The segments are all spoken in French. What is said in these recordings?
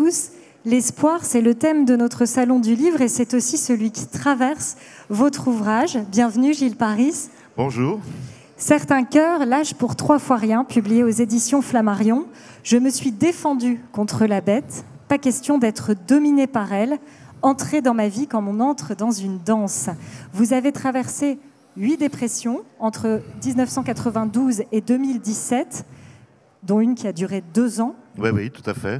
tous. L'espoir, c'est le thème de notre salon du livre et c'est aussi celui qui traverse votre ouvrage. Bienvenue Gilles Paris. Bonjour. Certains cœurs lâchent pour 3 fois rien, publié aux éditions Flammarion. Je me suis défendue contre la bête. Pas question d'être dominée par elle. Entrer dans ma vie comme on entre dans une danse. Vous avez traversé 8 dépressions entre 1992 et 2017, dont une qui a duré 2 ans. Oui, tout à fait.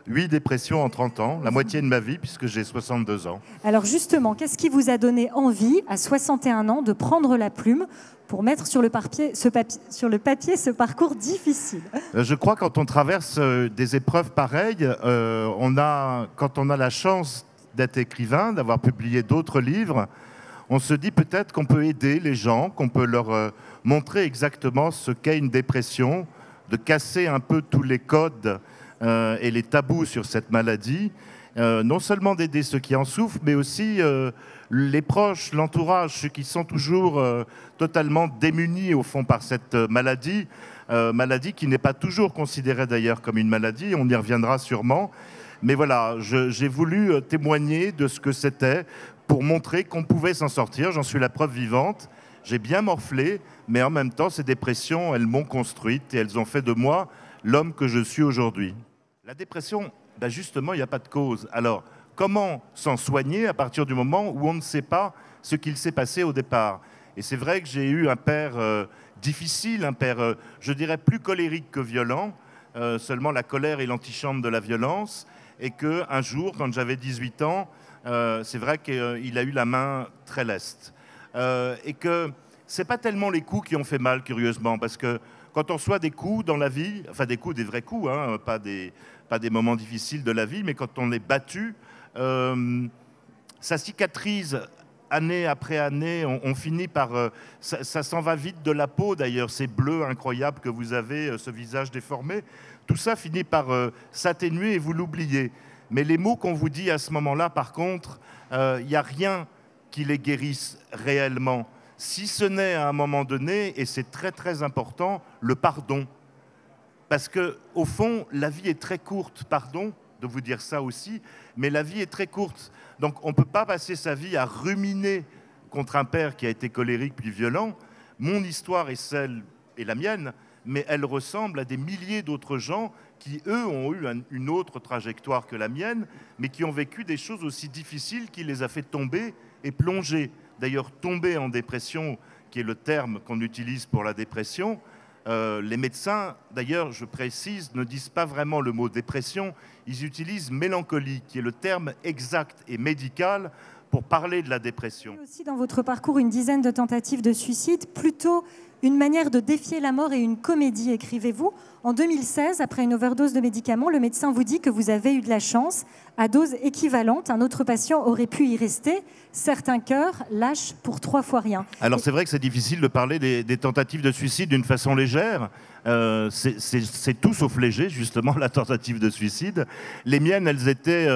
8 dépressions en 30 ans, la moitié de ma vie, puisque j'ai 62 ans. Alors justement, qu'est-ce qui vous a donné envie, à 61 ans, de prendre la plume pour mettre sur le papier ce parcours difficile? Je crois que quand on traverse des épreuves pareilles, quand on a la chance d'être écrivain, d'avoir publié d'autres livres, on se dit peut-être qu'on peut aider les gens, qu'on peut leur montrer exactement ce qu'est une dépression, de casser un peu tous les codes et les tabous sur cette maladie, non seulement d'aider ceux qui en souffrent, mais aussi les proches, l'entourage, ceux qui sont toujours totalement démunis au fond par cette maladie, maladie qui n'est pas toujours considérée d'ailleurs comme une maladie, on y reviendra sûrement. Mais voilà, j'ai voulu témoigner de ce que c'était pour montrer qu'on pouvait s'en sortir. J'en suis la preuve vivante. J'ai bien morflé, mais en même temps, ces dépressions, elles m'ont construite et elles ont fait de moi l'homme que je suis aujourd'hui. La dépression, justement, il n'y a pas de cause. Alors, comment s'en soigner à partir du moment où on ne sait pas ce qu'il s'est passé au départ? Et c'est vrai que j'ai eu un père difficile, un père, je dirais, plus colérique que violent. Seulement la colère est l'antichambre de la violence. Et qu'un jour, quand j'avais 18 ans, c'est vrai qu'il a eu la main très leste. Et que ce n'est pas tellement les coups qui ont fait mal, curieusement, parce que quand on reçoit des coups dans la vie, enfin des coups, des vrais coups, hein, pas des moments difficiles de la vie, mais quand on est battu, ça cicatrise année après année, on finit par... ça s'en va vite de la peau, d'ailleurs, ces bleus incroyables que vous avez, ce visage déformé, tout ça finit par s'atténuer et vous l'oubliez. Mais les mots qu'on vous dit à ce moment-là, par contre, il n'y a rien qui les guérisse réellement, si ce n'est à un moment donné, et c'est très très important, le pardon. Parce qu'au fond, la vie est très courte, pardon de vous dire ça aussi, mais la vie est très courte. Donc on ne peut pas passer sa vie à ruminer contre un père qui a été colérique puis violent. Mon histoire est celle, et la mienne, mais elle ressemble à des milliers d'autres gens qui, eux, ont eu une autre trajectoire que la mienne, mais qui ont vécu des choses aussi difficiles qui les a fait tomber et plonger. D'ailleurs, tomber en dépression, qui est le terme qu'on utilise pour la dépression, les médecins, d'ailleurs, je précise, ne disent pas vraiment le mot dépression, ils utilisent mélancolie, qui est le terme exact et médical pour parler de la dépression. Il y a aussi dans votre parcours une dizaine de tentatives de suicide, plutôt une manière de défier la mort et une comédie, écrivez-vous. En 2016, après une overdose de médicaments, le médecin vous dit que vous avez eu de la chance. À dose équivalente, un autre patient aurait pu y rester. Certains cœurs lâchent pour 3 fois rien. Alors c'est vrai que c'est difficile de parler des tentatives de suicide d'une façon légère. C'est tout sauf léger, justement, la tentative de suicide. Les miennes, elles étaient...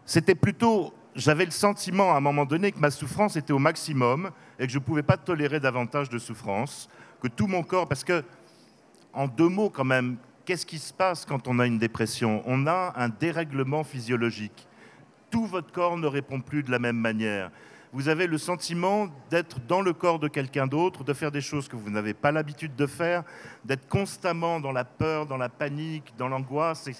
c'était plutôt... J'avais le sentiment à un moment donné que ma souffrance était au maximum et que je ne pouvais pas tolérer davantage de souffrance, que tout mon corps... Parce que, en 2 mots quand même, qu'est-ce qui se passe quand on a une dépression? On a un dérèglement physiologique. Tout votre corps ne répond plus de la même manière. Vous avez le sentiment d'être dans le corps de quelqu'un d'autre, de faire des choses que vous n'avez pas l'habitude de faire, d'être constamment dans la peur, dans la panique, dans l'angoisse,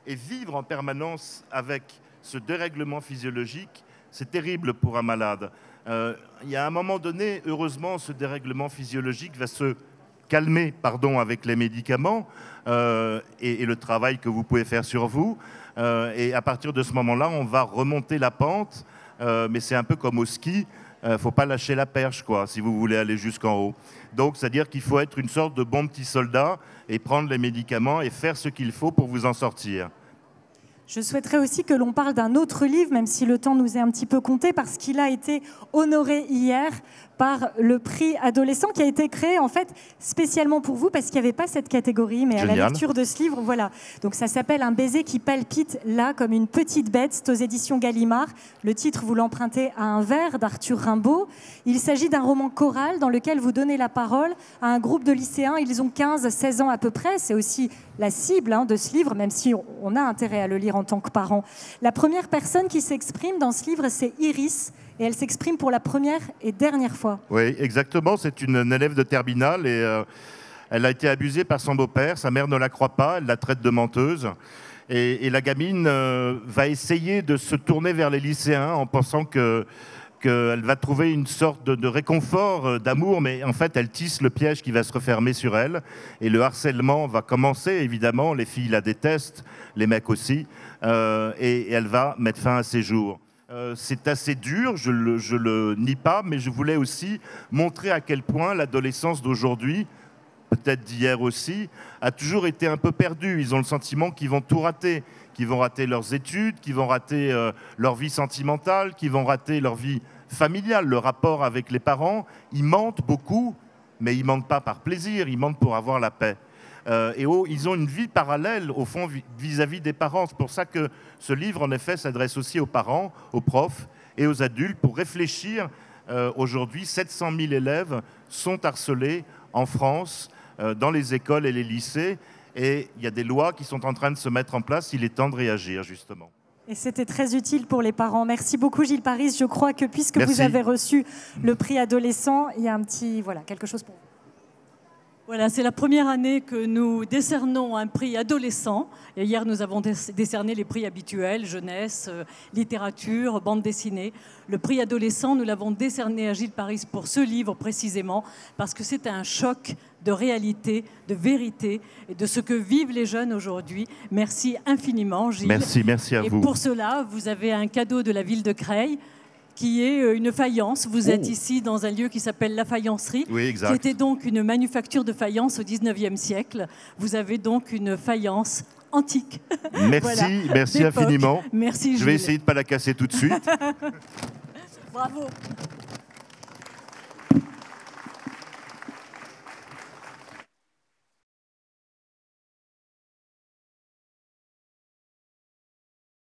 et vivre en permanence avec ce dérèglement physiologique, c'est terrible pour un malade. Il y a un moment donné, heureusement, ce dérèglement physiologique va se calmer, avec les médicaments et le travail que vous pouvez faire sur vous. Et à partir de ce moment-là, on va remonter la pente, mais c'est un peu comme au ski. Il ne faut pas lâcher la perche, si vous voulez aller jusqu'en haut. Donc, c'est-à-dire qu'il faut être une sorte de bon petit soldat et prendre les médicaments et faire ce qu'il faut pour vous en sortir. Je souhaiterais aussi que l'on parle d'un autre livre, même si le temps nous est un petit peu compté, parce qu'il a été honoré hier par le prix adolescent qui a été créé en fait spécialement pour vous parce qu'il n'y avait pas cette catégorie, mais Génial. à la lecture de ce livre, voilà. Donc ça s'appelle Un baiser qui palpite là comme une petite bête. C'est aux éditions Gallimard. Le titre, vous l'empruntez à Un vers d'Arthur Rimbaud. Il s'agit d'un roman choral dans lequel vous donnez la parole à un groupe de lycéens. Ils ont 15-16 ans à peu près. C'est aussi la cible de ce livre, même si on a intérêt à le lire en tant que parent. La première personne qui s'exprime dans ce livre, c'est Iris. Et elle s'exprime pour la première et dernière fois. Oui, exactement. C'est une élève de terminale et elle a été abusée par son beau-père. Sa mère ne la croit pas, elle la traite de menteuse. Et la gamine va essayer de se tourner vers les lycéens en pensant qu'elle va trouver une sorte de réconfort, d'amour, mais en fait, elle tisse le piège qui va se refermer sur elle. Et le harcèlement va commencer, évidemment. Les filles la détestent, les mecs aussi. Et elle va mettre fin à ses jours. C'est assez dur, je le nie pas, mais je voulais aussi montrer à quel point l'adolescence d'aujourd'hui, peut-être d'hier aussi, a toujours été un peu perdue. Ils ont le sentiment qu'ils vont tout rater, qu'ils vont rater leurs études, qu'ils vont rater leur vie sentimentale, qu'ils vont rater leur vie familiale, le rapport avec les parents. Ils mentent beaucoup, mais ils mentent pas par plaisir, ils mentent pour avoir la paix. Ils ont une vie parallèle, au fond, vis-à-vis des parents. C'est pour ça que ce livre, en effet, s'adresse aussi aux parents, aux profs et aux adultes pour réfléchir. Aujourd'hui, 700 000 élèves sont harcelés en France, dans les écoles et les lycées. Et il y a des lois qui sont en train de se mettre en place. Il est temps de réagir, justement. Et c'était très utile pour les parents. Merci beaucoup, Gilles Paris. Je crois que puisque Merci. vous avez reçu le prix adolescent, il y a quelque chose pour vous. Voilà, c'est la première année que nous décernons un prix adolescent. Et hier, nous avons décerné les prix habituels, jeunesse, littérature, bande dessinée. Le prix adolescent, nous l'avons décerné à Gilles Paris pour ce livre précisément, parce que c'est un choc de réalité, de vérité et de ce que vivent les jeunes aujourd'hui. Merci infiniment, Gilles. Merci à vous. Et pour cela, vous avez un cadeau de la ville de Creil, qui est une faïence. Vous êtes ici dans un lieu qui s'appelle la faïencerie, qui était donc une manufacture de faïence au 19e siècle. Vous avez donc une faïence antique. Merci, voilà, merci infiniment. Merci, Gilles. Je vais essayer de ne pas la casser tout de suite. Bravo.